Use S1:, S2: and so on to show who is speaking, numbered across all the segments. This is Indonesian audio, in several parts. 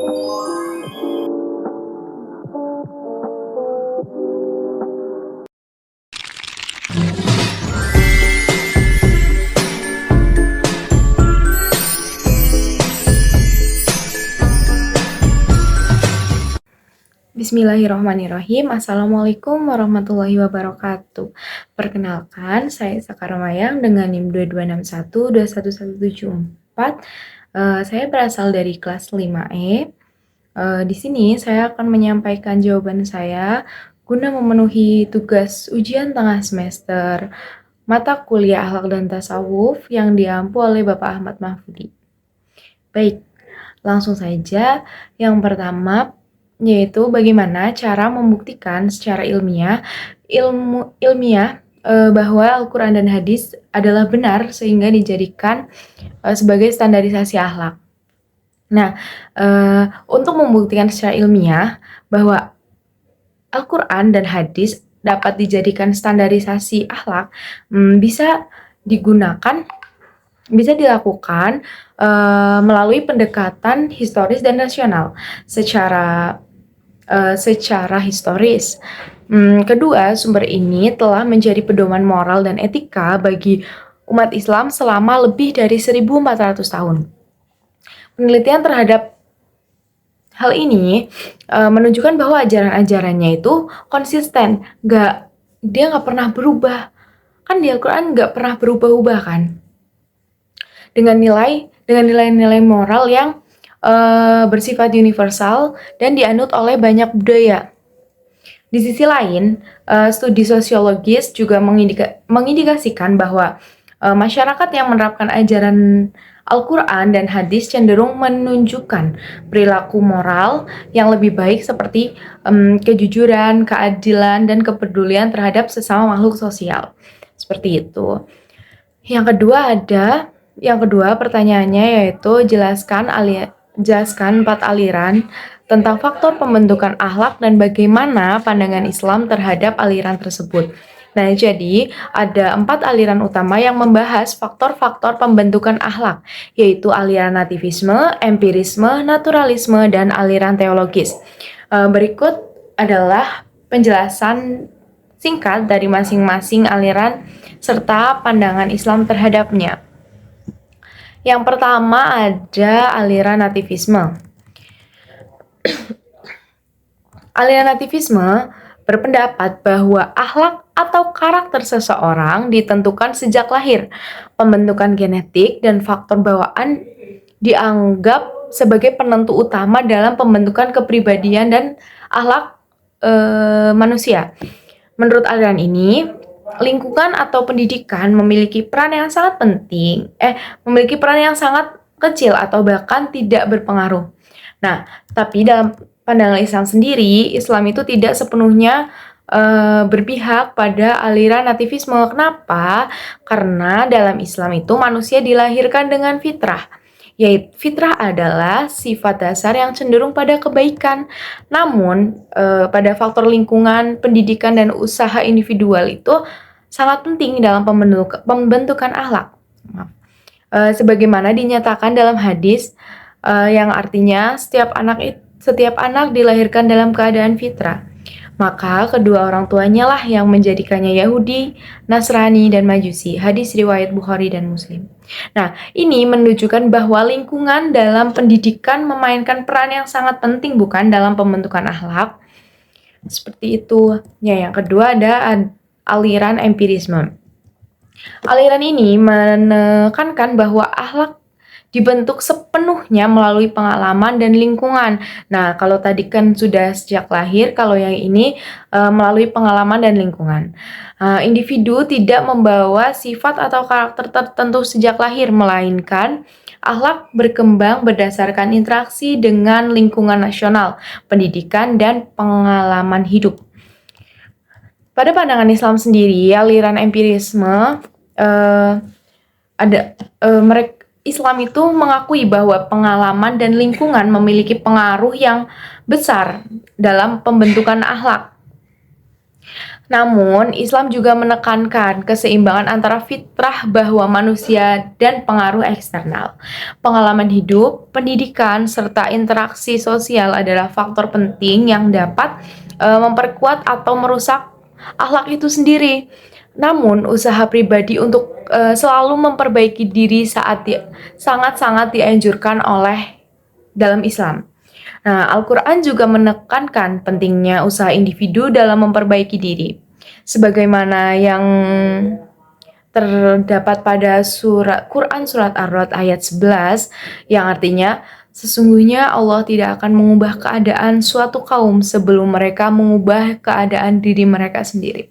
S1: Bismillahirrahmanirrahim. Assalamualaikum warahmatullahi wabarakatuh. Perkenalkan, saya Sakar Mayang dengan NIM 2261 21174. Saya berasal dari kelas 5E. Di sini saya akan menyampaikan jawaban saya guna memenuhi tugas ujian tengah semester mata kuliah Akhlak dan Tasawuf yang diampu oleh Bapak Ahmad Mahfudi. Baik, langsung saja. Yang pertama yaitu bagaimana cara membuktikan secara ilmiah bahwa Al-Quran dan hadis adalah benar sehingga dijadikan sebagai standarisasi akhlak. Nah, untuk membuktikan secara ilmiah bahwa Al-Quran dan hadis dapat dijadikan standarisasi akhlak, bisa dilakukan melalui pendekatan historis dan rasional secara historis. Kedua, sumber ini telah menjadi pedoman moral dan etika bagi umat Islam selama lebih dari 1400 tahun. Penelitian terhadap hal ini menunjukkan bahwa ajaran-ajarannya itu konsisten, dia nggak pernah berubah. Kan di Al-Quran nggak pernah berubah-ubah kan? Dengan nilai-nilai moral yang bersifat universal dan dianut oleh banyak budaya. Di sisi lain, studi sosiologis juga mengindikasikan bahwa masyarakat yang menerapkan ajaran Al-Quran dan hadis cenderung menunjukkan perilaku moral yang lebih baik seperti kejujuran, keadilan, dan kepedulian terhadap sesama makhluk sosial. Seperti itu. Yang kedua pertanyaannya yaitu jelaskan 4 aliran tentang faktor pembentukan akhlak dan bagaimana pandangan Islam terhadap aliran tersebut. Nah, jadi ada 4 aliran utama yang membahas faktor-faktor pembentukan akhlak, yaitu aliran nativisme, empirisme, naturalisme, dan aliran teologis. Berikut adalah penjelasan singkat dari masing-masing aliran serta pandangan Islam terhadapnya. Yang pertama ada aliran nativisme. Aliran nativisme berpendapat bahwa akhlak atau karakter seseorang ditentukan sejak lahir. Pembentukan genetik dan faktor bawaan dianggap sebagai penentu utama dalam pembentukan kepribadian dan akhlak manusia. Menurut aliran ini, lingkungan atau pendidikan memiliki peran yang sangat kecil atau bahkan tidak berpengaruh. Nah, tapi dalam pandangan Islam sendiri, Islam itu tidak sepenuhnya berpihak pada aliran nativisme. Kenapa? Karena dalam Islam itu manusia dilahirkan dengan fitrah. Yaitu fitrah adalah sifat dasar yang cenderung pada kebaikan. Namun, pada faktor lingkungan, pendidikan, dan usaha individual itu sangat penting dalam pembentukan akhlak. Sebagaimana dinyatakan dalam hadis yang artinya setiap anak dilahirkan dalam keadaan fitrah. Maka kedua orang tuanya lah yang menjadikannya Yahudi, Nasrani, dan Majusi. Hadis riwayat Bukhari dan Muslim. Nah, ini menunjukkan bahwa lingkungan dalam pendidikan memainkan peran yang sangat penting bukan dalam pembentukan akhlak. Seperti itu. Ya, yang kedua ada aliran empirisme. Aliran ini menekankan bahwa akhlak dibentuk sepenuhnya melalui pengalaman dan lingkungan. Nah, kalau tadi kan sudah sejak lahir, kalau yang ini melalui pengalaman dan lingkungan. Individu tidak membawa sifat atau karakter tertentu sejak lahir, melainkan akhlak berkembang berdasarkan interaksi dengan lingkungan nasional, pendidikan, dan pengalaman hidup. Pada pandangan Islam sendiri, aliran empirisme Islam itu mengakui bahwa pengalaman dan lingkungan memiliki pengaruh yang besar dalam pembentukan akhlak. Namun, Islam juga menekankan keseimbangan antara fitrah bahwa manusia dan pengaruh eksternal. Pengalaman hidup, pendidikan, serta interaksi sosial adalah faktor penting yang dapat memperkuat atau merusak akhlak itu sendiri. Namun, usaha pribadi untuk selalu memperbaiki diri sangat-sangat dianjurkan oleh dalam Islam. Nah, Al-Quran juga menekankan pentingnya usaha individu dalam memperbaiki diri. Sebagaimana yang terdapat pada Quran Surat Ar-Ra'd ayat 11, yang artinya, sesungguhnya Allah tidak akan mengubah keadaan suatu kaum sebelum mereka mengubah keadaan diri mereka sendiri.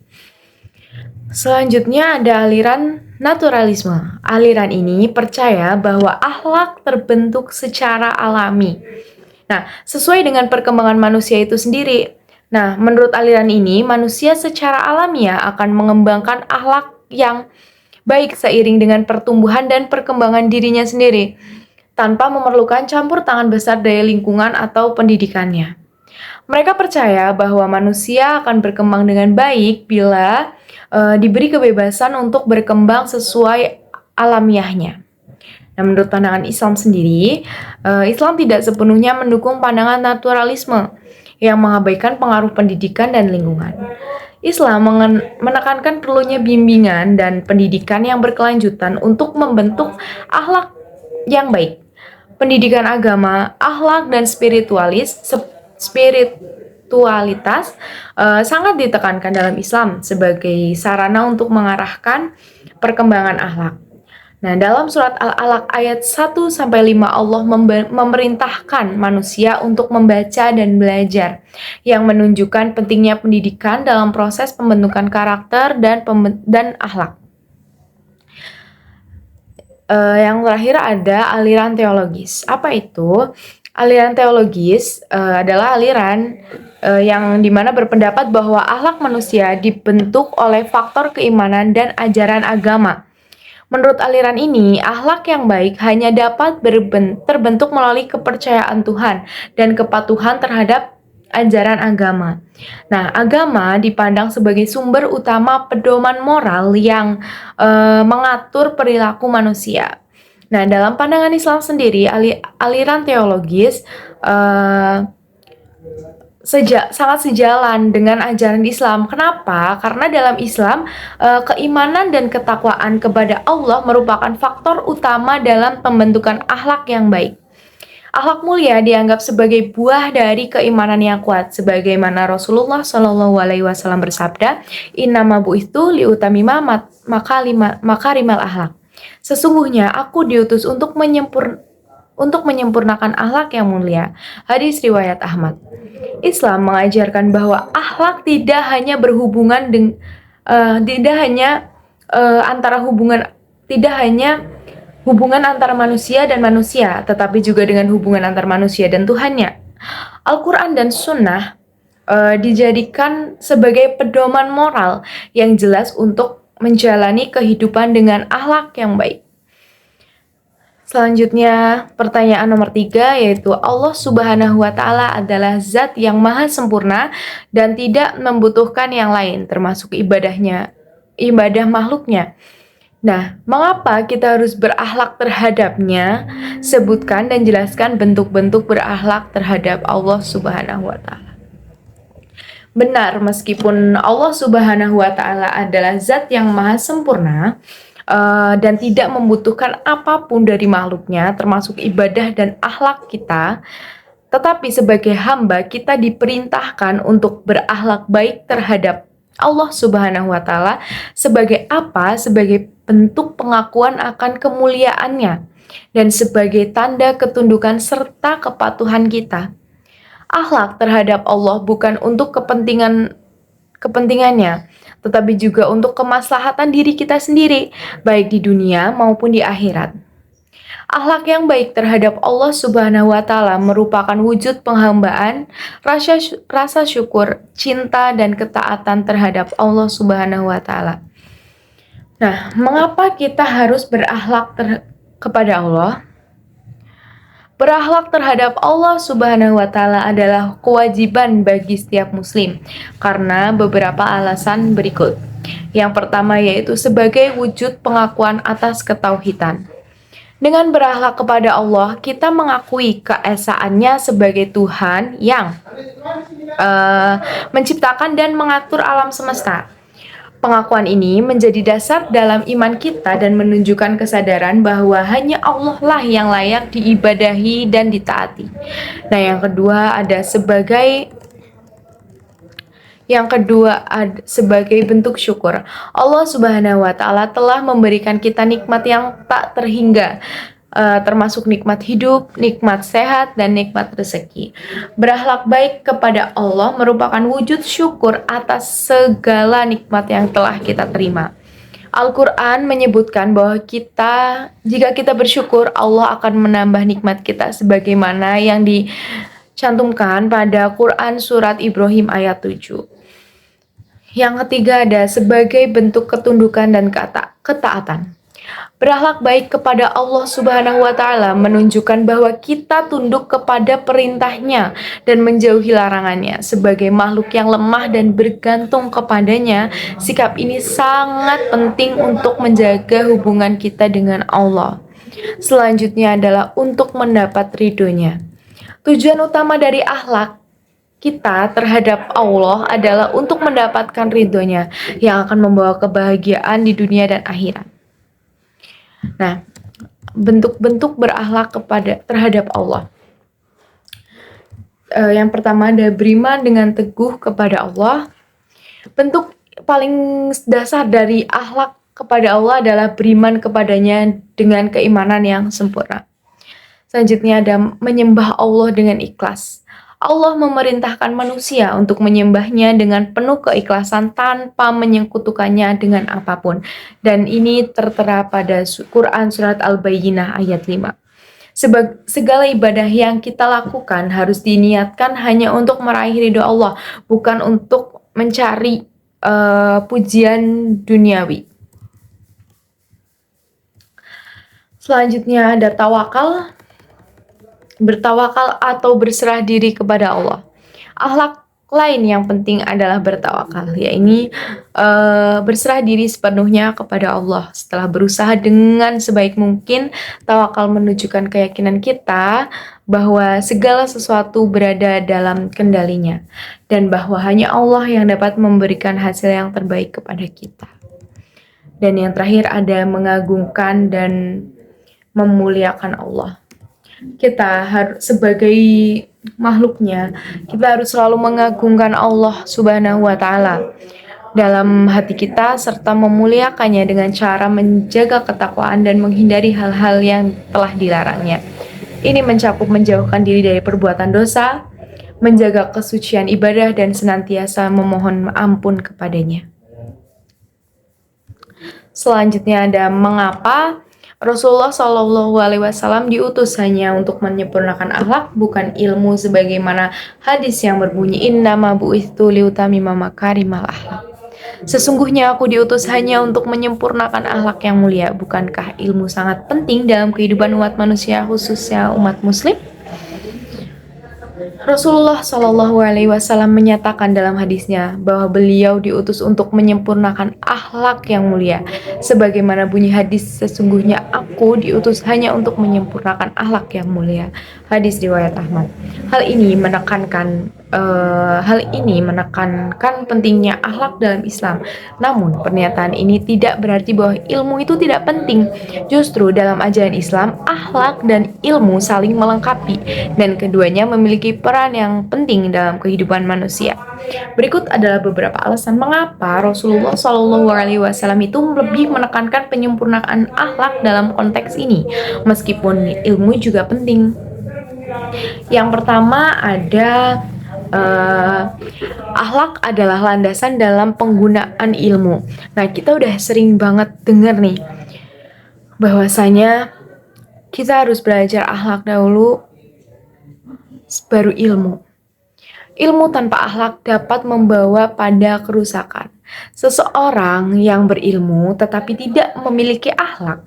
S1: Selanjutnya ada aliran naturalisme. Aliran ini percaya bahwa akhlak terbentuk secara alami. Nah, sesuai dengan perkembangan manusia itu sendiri. Nah, menurut aliran ini, manusia secara alamiah akan mengembangkan akhlak yang baik seiring dengan pertumbuhan dan perkembangan dirinya sendiri, tanpa memerlukan campur tangan besar dari lingkungan atau pendidikannya. Mereka percaya bahwa manusia akan berkembang dengan baik bila diberi kebebasan untuk berkembang sesuai alamiahnya. Nah, menurut pandangan Islam sendiri, Islam tidak sepenuhnya mendukung pandangan naturalisme yang mengabaikan pengaruh pendidikan dan lingkungan. Islam menekankan perlunya bimbingan dan pendidikan yang berkelanjutan untuk membentuk akhlak yang baik. Pendidikan agama, akhlak, dan spiritualitas sangat ditekankan dalam Islam sebagai sarana untuk mengarahkan perkembangan akhlak. Nah, dalam surat Al-Alaq ayat 1-5 Allah memerintahkan manusia untuk membaca dan belajar, yang menunjukkan pentingnya pendidikan dalam proses pembentukan karakter dan akhlak. Yang terakhir ada aliran teologis. Apa itu? Aliran teologis adalah aliran yang dimana berpendapat bahwa akhlak manusia dibentuk oleh faktor keimanan dan ajaran agama. Menurut aliran ini, akhlak yang baik hanya dapat terbentuk melalui kepercayaan Tuhan dan kepatuhan terhadap ajaran agama. Nah, agama dipandang sebagai sumber utama pedoman moral yang mengatur perilaku manusia. Nah, dalam pandangan Islam sendiri, aliran teologis sangat sejalan dengan ajaran Islam. Kenapa? Karena dalam Islam, keimanan dan ketakwaan kepada Allah merupakan faktor utama dalam pembentukan akhlak yang baik. Akhlak mulia dianggap sebagai buah dari keimanan yang kuat, sebagaimana Rasulullah Shallallahu Alaihi Wasallam bersabda, "Innama bu'itsu liutamima makarimal akhlak." Sesungguhnya aku diutus untuk menyempurnakan akhlak yang mulia. Hadis riwayat Ahmad. Islam mengajarkan bahwa akhlak tidak hanya hubungan antara manusia dan manusia, tetapi juga dengan hubungan antar manusia dan Tuhannya. Al-Quran dan Sunnah dijadikan sebagai pedoman moral yang jelas untuk menjalani kehidupan dengan akhlak yang baik. Selanjutnya, pertanyaan nomor 3, yaitu Allah Subhanahu wa Ta'ala adalah zat yang maha sempurna dan tidak membutuhkan yang lain, termasuk ibadah makhluknya. Nah, mengapa kita harus berakhlak terhadapnya? Sebutkan dan jelaskan bentuk-bentuk berakhlak terhadap Allah Subhanahu wa Ta'ala. Benar, meskipun Allah Subhanahu wa Ta'ala adalah zat yang maha sempurna, dan tidak membutuhkan apapun dari makhluknya, termasuk ibadah dan akhlak kita, tetapi sebagai hamba kita diperintahkan untuk berakhlak baik terhadap Allah Subhanahu wa Ta'ala. Sebagai apa? Sebagai bentuk pengakuan akan kemuliaannya dan sebagai tanda ketundukan serta kepatuhan kita. Akhlak terhadap Allah bukan untuk kepentingannya, tetapi juga untuk kemaslahatan diri kita sendiri, baik di dunia maupun di akhirat. Akhlak yang baik terhadap Allah Subhanahu wa Ta'ala merupakan wujud penghambaan, rasa syukur, cinta, dan ketaatan terhadap Allah Subhanahu wa Ta'ala. Nah, mengapa kita harus berakhlak kepada Allah? Berakhlak terhadap Allah Subhanahu wa Ta'ala adalah kewajiban bagi setiap Muslim karena beberapa alasan berikut. Yang pertama yaitu sebagai wujud pengakuan atas ketauhidan. Dengan berakhlak kepada Allah, kita mengakui keesaannya sebagai Tuhan yang menciptakan dan mengatur alam semesta. Pengakuan ini menjadi dasar dalam iman kita dan menunjukkan kesadaran bahwa hanya Allah lah yang layak diibadahi dan ditaati. Nah, sebagai bentuk syukur, Allah Subhanahu wa Ta'ala telah memberikan kita nikmat yang tak terhingga, termasuk nikmat hidup, nikmat sehat, dan nikmat rezeki. Berakhlak baik kepada Allah merupakan wujud syukur atas segala nikmat yang telah kita terima. Al-Quran menyebutkan bahwa jika kita bersyukur, Allah akan menambah nikmat kita sebagaimana yang dicantumkan pada Quran Surat Ibrahim ayat 7. Yang ketiga ada sebagai bentuk ketundukan dan ketaatan. Berakhlak baik kepada Allah Subhanahu wa Ta'ala menunjukkan bahwa kita tunduk kepada perintahnya dan menjauhi larangannya. Sebagai makhluk yang lemah dan bergantung kepadanya, sikap ini sangat penting untuk menjaga hubungan kita dengan Allah. Selanjutnya adalah untuk mendapat ridhonya. Tujuan utama dari akhlak kita terhadap Allah adalah untuk mendapatkan ridhonya yang akan membawa kebahagiaan di dunia dan akhirat. Nah, bentuk-bentuk berakhlak terhadap Allah. Yang pertama ada beriman dengan teguh kepada Allah. Bentuk paling dasar dari akhlak kepada Allah adalah beriman kepadanya dengan keimanan yang sempurna. Selanjutnya ada menyembah Allah dengan ikhlas. Allah memerintahkan manusia untuk menyembahnya dengan penuh keikhlasan tanpa menyekutukannya dengan apapun. Dan ini tertera pada Quran Surat Al-Bayyinah ayat 5. Segala ibadah yang kita lakukan harus diniatkan hanya untuk meraih ridho Allah, bukan untuk mencari pujian duniawi. Selanjutnya ada tawakal. Bertawakal atau berserah diri kepada Allah. Akhlak lain yang penting adalah bertawakal, yaitu berserah diri sepenuhnya kepada Allah. Setelah berusaha dengan sebaik mungkin, tawakal menunjukkan keyakinan kita bahwa segala sesuatu berada dalam kendalinya dan bahwa hanya Allah yang dapat memberikan hasil yang terbaik kepada kita. Dan yang terakhir ada mengagungkan dan memuliakan Allah. Kita harus sebagai makhluknya, kita harus selalu mengagungkan Allah Subhanahu wa Ta'ala dalam hati kita serta memuliakannya dengan cara menjaga ketakwaan dan menghindari hal-hal yang telah dilarangnya. Ini mencakup menjauhkan diri dari perbuatan dosa, menjaga kesucian ibadah dan senantiasa memohon ampun kepadanya. Selanjutnya ada mengapa Rasulullah Shallallahu Alaihi Wasallam diutus hanya untuk menyempurnakan akhlak, bukan ilmu, sebagaimana hadis yang berbunyi innama bu'itsu liutammima makarimal akhlak. Sesungguhnya aku diutus hanya untuk menyempurnakan akhlak yang mulia. Bukankah ilmu sangat penting dalam kehidupan umat manusia, khususnya umat Muslim? Rasulullah Shallallahu Alaihi Wasallam menyatakan dalam hadisnya bahwa beliau diutus untuk menyempurnakan akhlak yang mulia. Sebagaimana bunyi hadis, sesungguhnya aku diutus hanya untuk menyempurnakan akhlak yang mulia. Hadis riwayat Ahmad. Hal ini menekankan pentingnya akhlak dalam Islam. Namun pernyataan ini tidak berarti bahwa ilmu itu tidak penting. Justru dalam ajaran Islam, akhlak dan ilmu saling melengkapi dan keduanya memiliki peran yang penting dalam kehidupan manusia. Berikut adalah beberapa alasan mengapa Rasulullah Shallallahu Alaihi Wasallam itu lebih menekankan penyempurnaan akhlak dalam konteks ini, meskipun ilmu juga penting. Yang pertama ada akhlak adalah landasan dalam penggunaan ilmu. Nah, kita udah sering banget dengar nih bahwasanya kita harus belajar akhlak dahulu baru ilmu. Ilmu tanpa akhlak dapat membawa pada kerusakan. Seseorang yang berilmu tetapi tidak memiliki akhlak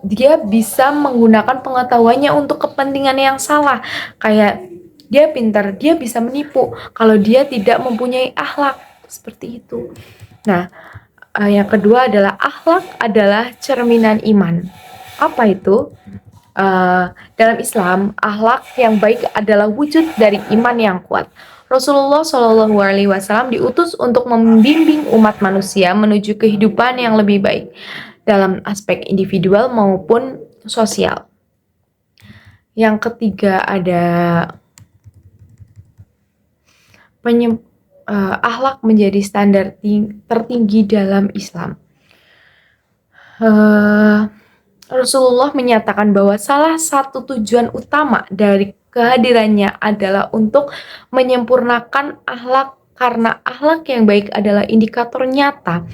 S1: dia bisa menggunakan pengetahuannya untuk kepentingan yang salah. Kayak dia pintar, dia bisa menipu kalau dia tidak mempunyai akhlak seperti itu. Nah, yang kedua adalah akhlak adalah cerminan iman. Apa itu? Dalam Islam, akhlak yang baik adalah wujud dari iman yang kuat. Rasulullah Shallallahu Alaihi Wasallam diutus untuk membimbing umat manusia menuju kehidupan yang lebih baik dalam aspek individual maupun sosial. Yang ketiga ada akhlak menjadi standar tertinggi dalam Islam. Rasulullah menyatakan bahwa salah satu tujuan utama dari kehadirannya adalah untuk menyempurnakan akhlak, karena akhlak yang baik adalah indikator nyata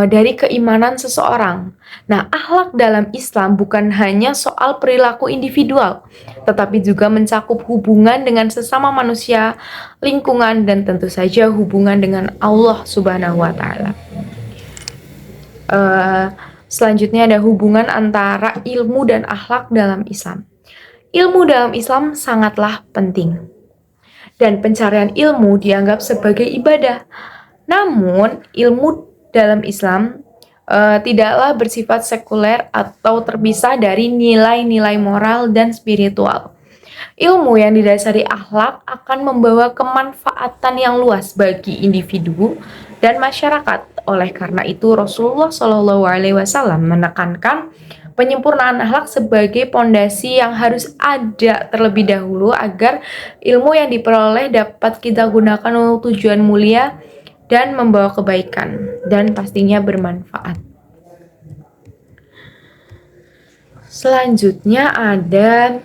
S1: dari keimanan seseorang. Nah, akhlak dalam Islam bukan hanya soal perilaku individual, tetapi juga mencakup hubungan dengan sesama manusia, lingkungan, dan tentu saja hubungan dengan Allah Subhanahu wa Ta'ala. Selanjutnya ada hubungan antara ilmu dan akhlak dalam Islam. Ilmu dalam Islam sangatlah penting, dan pencarian ilmu dianggap sebagai ibadah. Namun, ilmu dalam Islam tidaklah bersifat sekuler atau terpisah dari nilai-nilai moral dan spiritual. Ilmu yang didasari akhlak akan membawa kemanfaatan yang luas bagi individu dan masyarakat. Oleh karena itu, Rasulullah Shallallahu Alaihi Wasallam menekankan penyempurnaan akhlak sebagai pondasi yang harus ada terlebih dahulu agar ilmu yang diperoleh dapat kita gunakan untuk tujuan mulia dan membawa kebaikan dan pastinya bermanfaat. Selanjutnya ada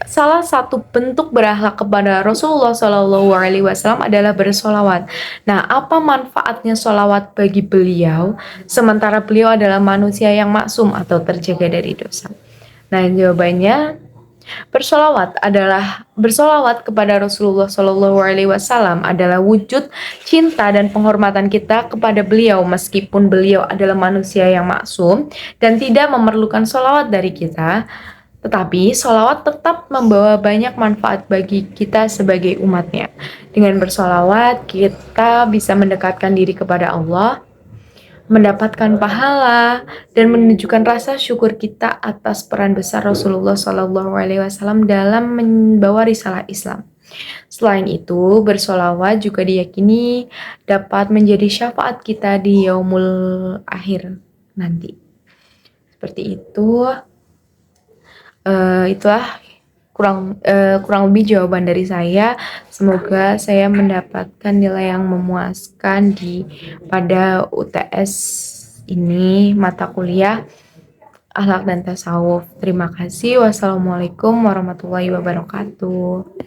S1: salah satu bentuk berakhlak kepada Rasulullah Shallallahu Alaihi Wasallam adalah bersolawat. Nah, apa manfaatnya solawat bagi beliau? Sementara beliau adalah manusia yang maksum atau terjaga dari dosa. Nah, jawabannya bersolawat kepada Rasulullah Shallallahu Alaihi Wasallam adalah wujud cinta dan penghormatan kita kepada beliau, meskipun beliau adalah manusia yang maksum dan tidak memerlukan solawat dari kita. Tetapi sholawat tetap membawa banyak manfaat bagi kita sebagai umatnya. Dengan bersolawat, kita bisa mendekatkan diri kepada Allah, mendapatkan pahala, dan menunjukkan rasa syukur kita atas peran besar Rasulullah Shallallahu Alaihi Wasallam dalam membawa risalah Islam. Selain itu, bersolawat juga diyakini dapat menjadi syafaat kita di yaumul akhir nanti. Seperti itu. Itulah kurang lebih jawaban dari saya. Semoga saya mendapatkan nilai yang memuaskan pada UTS ini, mata kuliah akhlak dan tasawuf. Terima kasih. Wassalamualaikum warahmatullahi wabarakatuh.